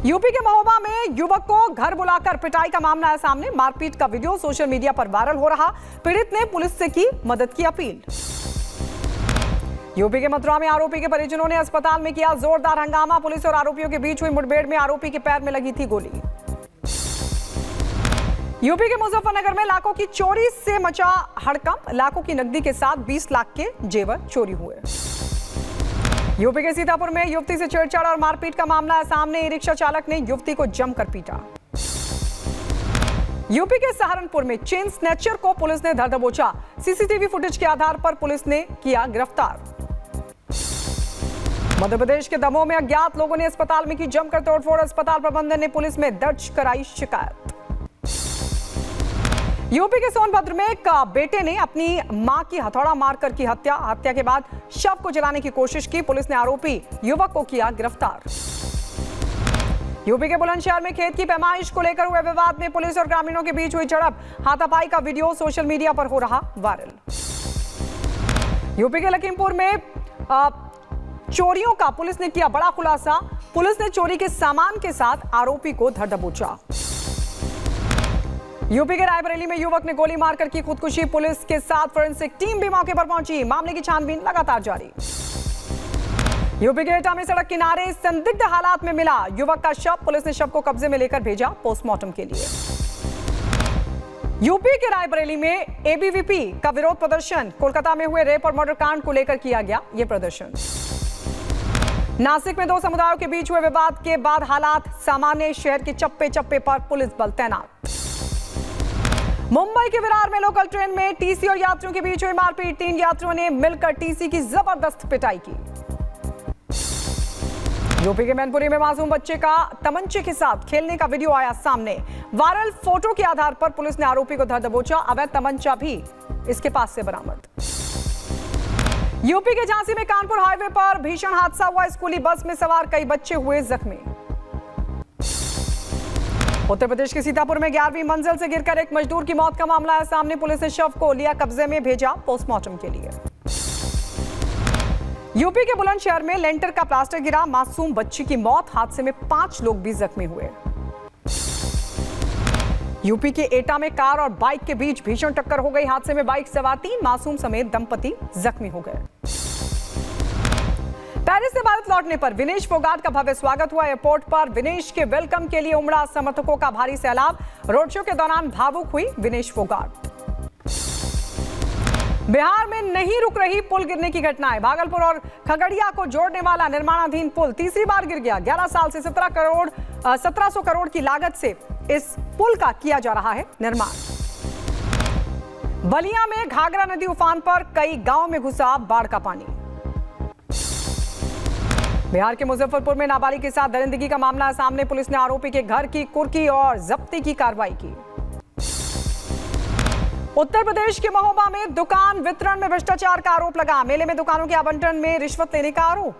UP के महोबा में युवक को घर बुलाकर पिटाई का मामला है सामने। मारपीट का वीडियो सोशल मीडिया पर वायरल हो रहा। पीड़ित ने पुलिस से की मदद की अपील। यूपी के मथुरा में आरोपी के परिजनों ने अस्पताल में किया जोरदार हंगामा। पुलिस और आरोपियों के बीच हुई मुठभेड़ में आरोपी के पैर में लगी थी गोली। यूपी के मुजफ्फरनगर में लाखों की चोरी से मचा हड़कंप। लाखों की नकदी के साथ 20 लाख के जेवर चोरी हुए। यूपी के सीतापुर में युवती से छेड़छाड़ और मारपीट का मामला है सामने। ई रिक्शा चालक ने युवती को जमकर पीटा। यूपी के सहारनपुर में चेन स्नैचर को पुलिस ने धर दबोचा। सीसीटीवी फुटेज के आधार पर पुलिस ने किया गिरफ्तार। मध्य प्रदेश के दमोह में अज्ञात लोगों ने अस्पताल में की जमकर तोड़फोड़। अस्पताल प्रबंधन ने पुलिस में दर्ज कराई शिकायत। यूपी के सोनभद्र में एक बेटे ने अपनी मां की हथौड़ा मारकर की हत्या के बाद शव को जलाने की कोशिश की। पुलिस ने आरोपी युवक को किया गिरफ्तार। यूपी के बुलंदशहर में खेत की पैमाइश को लेकर हुए विवाद में पुलिस और ग्रामीणों के बीच हुई झड़प। हाथापाई का वीडियो सोशल मीडिया पर हो रहा वायरल। यूपी के लखीमपुर में चोरियों का पुलिस ने किया बड़ा खुलासा। पुलिस ने चोरी के सामान के साथ आरोपी को धर दबोचा। यूपी के रायबरेली में युवक ने गोली मारकर की खुदकुशी। पुलिस के साथ फोरेंसिक टीम भी मौके पर पहुंची। मामले की छानबीन लगातार जारी। यूपी के एटा में सड़क किनारे संदिग्ध हालात में मिला युवक का शव। पुलिस ने शव को कब्जे में लेकर भेजा पोस्टमार्टम के लिए। यूपी के रायबरेली में एबीवीपी का विरोध प्रदर्शन। कोलकाता में हुए रेप और मर्डर कांड को लेकर किया गया यह प्रदर्शन। नासिक में दो समुदायों के बीच हुए विवाद के बाद हालात सामान्य। शहर के चप्पे चप्पे पर पुलिस बल तैनात। मुंबई के विरार में लोकल ट्रेन में टीसी और यात्रियों के बीच हुई मारपीट। 3 यात्रियों ने मिलकर टीसी की जबरदस्त पिटाई की। यूपी के मैनपुरी में मासूम बच्चे का तमंचे के साथ खेलने का वीडियो आया सामने। वायरल फोटो के आधार पर पुलिस ने आरोपी को धर दबोचा। अवैध तमंचा भी इसके पास से बरामद। यूपी के झांसी में कानपुर हाईवे पर भीषण हादसा हुआ। स्कूली बस में सवार कई बच्चे हुए जख्मी। उत्तर प्रदेश के सीतापुर में 11वीं मंजिल से गिरकर एक मजदूर की मौत का मामला है सामने। पुलिस ने शव को लिया कब्जे में, भेजा पोस्टमार्टम के लिए। यूपी के बुलंदशहर में लेंटर का प्लास्टर गिरा, मासूम बच्ची की मौत। हादसे में 5 लोग भी जख्मी हुए। यूपी के एटा में कार और बाइक के बीच भीषण टक्कर हो गई। हादसे में बाइक सवार 3 मासूम समेत दंपति जख्मी हो गए। पेरिस से भारत लौटने पर विनेश फोगाट का भव्य स्वागत हुआ। एयरपोर्ट पर विनेश के वेलकम के लिए उमड़ा समर्थकों का भारी सैलाब। रोड शो के दौरान भावुक हुई विनेश फोगाट। बिहार में नहीं रुक रही पुल गिरने की घटनाएं। भागलपुर और खगड़िया को जोड़ने वाला निर्माणाधीन पुल तीसरी बार गिर गया। 11 साल से 1700 करोड़ की लागत से इस पुल का किया जा रहा है निर्माण। बलिया में घाघरा नदी उफान पर, कई गांव में घुसा बाढ़ का पानी। बिहार के मुजफ्फरपुर में नाबालिग के साथ दरिंदगी का मामला सामने। पुलिस ने आरोपी के घर की कुर्की और जब्ती की कार्रवाई की। उत्तर प्रदेश के महोबा में दुकान वितरण में भ्रष्टाचार का आरोप लगा। मेले में दुकानों के आवंटन में रिश्वत लेने का आरोप।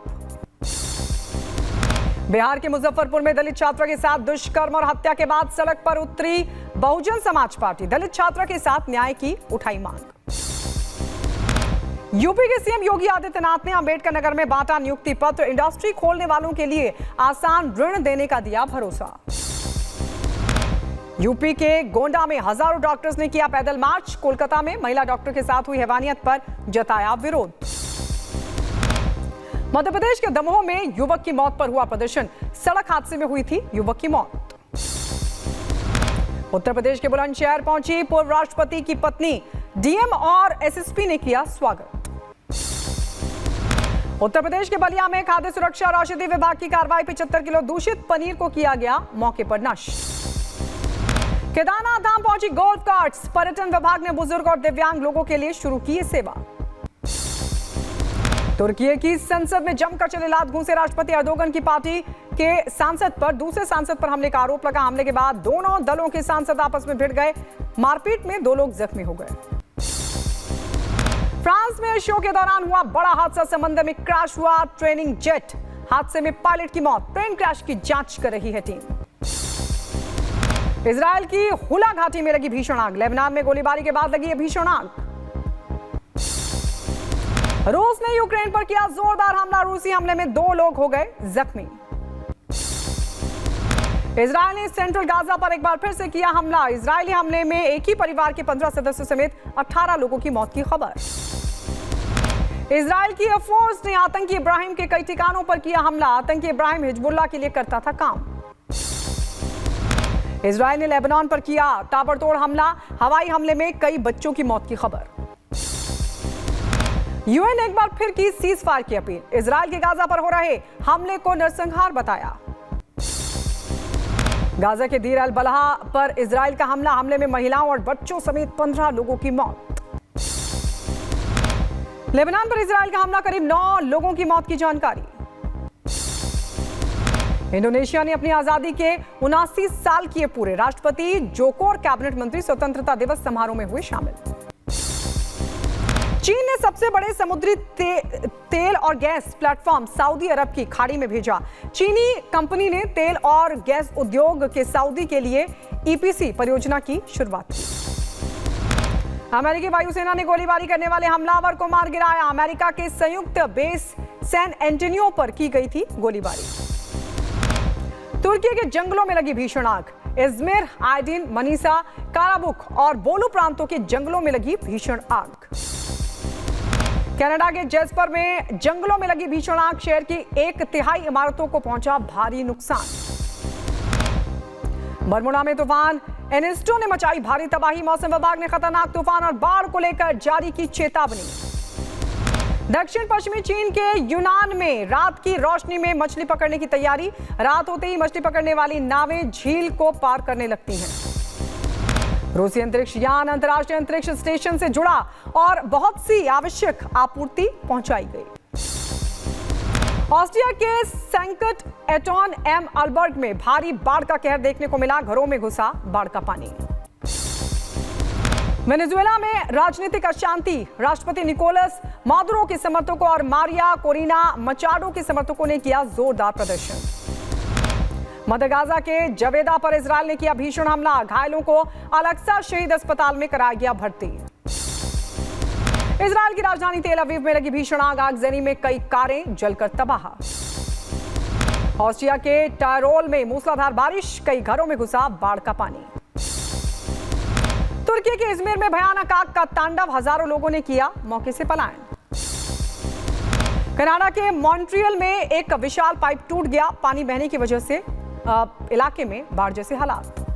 बिहार के मुजफ्फरपुर में दलित छात्रा के साथ दुष्कर्म और हत्या के बाद सड़क पर उतरी बहुजन समाज पार्टी। दलित छात्रा के साथ न्याय की उठाई मांग। यूपी के सीएम योगी आदित्यनाथ ने अंबेडकर नगर में बांटा नियुक्ति पत्र। इंडस्ट्री खोलने वालों के लिए आसान ऋण देने का दिया भरोसा। यूपी के गोंडा में हजारों डॉक्टर्स ने किया पैदल मार्च। कोलकाता में महिला डॉक्टर के साथ हुई हैवानियत पर जताया विरोध। मध्य प्रदेश के दमोह में युवक की मौत पर हुआ प्रदर्शन। सड़क हादसे में हुई थी युवक की मौत। उत्तर प्रदेश के बुलंदशहर पहुंची पूर्व राष्ट्रपति की पत्नी। डीएम और एसएसपी ने किया स्वागत। उत्तर प्रदेश के बलिया में खाद्य सुरक्षा और औषधि विभाग की कार्रवाई। 75 किलो दूषित पनीर को किया गया मौके पर नष्ट। केदारनाथ धाम पहुंची गोल्फ कार्ट्स। पर्यटन विभाग ने बुजुर्ग और दिव्यांग लोगों के लिए शुरू की सेवा। तुर्की की संसद में जमकर चले लात घूंसे राष्ट्रपति एर्दोगन की पार्टी के सांसद पर दूसरे सांसद पर हमले का आरोप लगा। हमले के बाद दोनों दलों के सांसद आपस में भिड़ गए। मारपीट में 2 लोग जख्मी हो गए। फ्रांस में शो के दौरान हुआ बड़ा हादसा। समंदर में क्रैश हुआ ट्रेनिंग जेट। हादसे में पायलट की मौत। प्लेन क्रैश की जांच कर रही है टीम। इजरायल की हुला घाटी में लगी भीषण आग। लेबनान में गोलीबारी के बाद लगी है भीषण आग। रूस ने यूक्रेन पर किया जोरदार हमला। रूसी हमले में 2 लोग हो गए जख्मी। इजरायल ने सेंट्रल गाजा पर एक बार फिर से किया हमला। इजरायली हमले में एक ही परिवार के 15 सदस्यों समेत 18 लोगों की मौत की खबर। इजरायल की एयरफोर्स ने आतंकी इब्राहिम के कई ठिकानों पर किया हमला। आतंकी इब्राहिम हिजबुल्लाह के लिए करता था काम। इजरायल ने लेबनान पर किया ताबड़तोड़ हमला। हवाई हमले में कई बच्चों की मौत की खबर। यूएन ने एक बार फिर की सीज फायर की अपील। इजरायल के गाजा पर हो रहे हमले को नरसंहार बताया। गाजा के दीर अल बलहा पर इजरायल का हमले में महिलाओं और बच्चों समेत 15 लोगों की मौत। लेबनान पर इजरायल का हमला, करीब 9 लोगों की मौत की जानकारी। इंडोनेशिया ने अपनी आजादी के 79 साल किए पूरे। राष्ट्रपति जोको और कैबिनेट मंत्री स्वतंत्रता दिवस समारोह में हुए शामिल। चीन ने सबसे बड़े समुद्री तेल और गैस प्लेटफॉर्म सऊदी अरब की खाड़ी में भेजा। चीनी कंपनी ने तेल और गैस उद्योग के सऊदी के लिए ईपीसी परियोजना की शुरुआत की। अमेरिकी वायुसेना ने गोलीबारी करने वाले हमलावर को मार गिराया। अमेरिका के संयुक्त बेस सैन एंटोनियो पर की गई थी गोलीबारी। तुर्की के जंगलों में लगी भीषण आग। इज़मिर, आइडिन, मनीसा, काराबुक और बोलू प्रांतों के जंगलों में लगी भीषण आग। कनाडा के जेस्पर में जंगलों में लगी भीषण आग। शहर की 1/3 इमारतों को पहुंचा भारी नुकसान। बरमुडा में तूफान एनिस्टो ने मचाई भारी तबाही। मौसम विभाग ने खतरनाक तूफान और बाढ़ को लेकर जारी की चेतावनी। दक्षिण पश्चिमी चीन के यूनान में रात की रोशनी में मछली पकड़ने की तैयारी। रात होते ही मछली पकड़ने वाली नावें झील को पार करने लगती हैं। रूसी अंतरिक्ष यान अंतर्राष्ट्रीय अंतरिक्ष स्टेशन से जुड़ा और बहुत सी आवश्यक आपूर्ति पहुंचाई गई। ऑस्ट्रिया के सैंकट एटॉन एम अल्बर्ट में भारी बाढ़ का कहर देखने को मिला। घरों में घुसा बाढ़ का पानी। वेनेजुएला में राजनीतिक अशांति। राष्ट्रपति निकोलस मादुरो के समर्थकों और मारिया कोरिना मचाडो के समर्थकों ने किया जोरदार प्रदर्शन। मध्य गाजा के जवेदा पर इजरायल ने किया भीषण हमला। घायलों को अल-अक्सा शहीद अस्पताल में कराया गया भर्ती। इजरायल की राजधानी तेल अवीव में लगी भीषण आग। आगजनी में कई कारें जलकर तबाह। ऑस्ट्रिया के टायरोल में मूसलाधार बारिश, कई घरों में घुसा बाढ़ का पानी। तुर्की के इज़मिर में भयानक आग का तांडव। हजारों लोगों ने किया मौके से पलायन। कनाडा के मॉन्ट्रियल में एक विशाल पाइप टूट गया। पानी बहने की वजह से इलाके में बाढ़ जैसे हालात।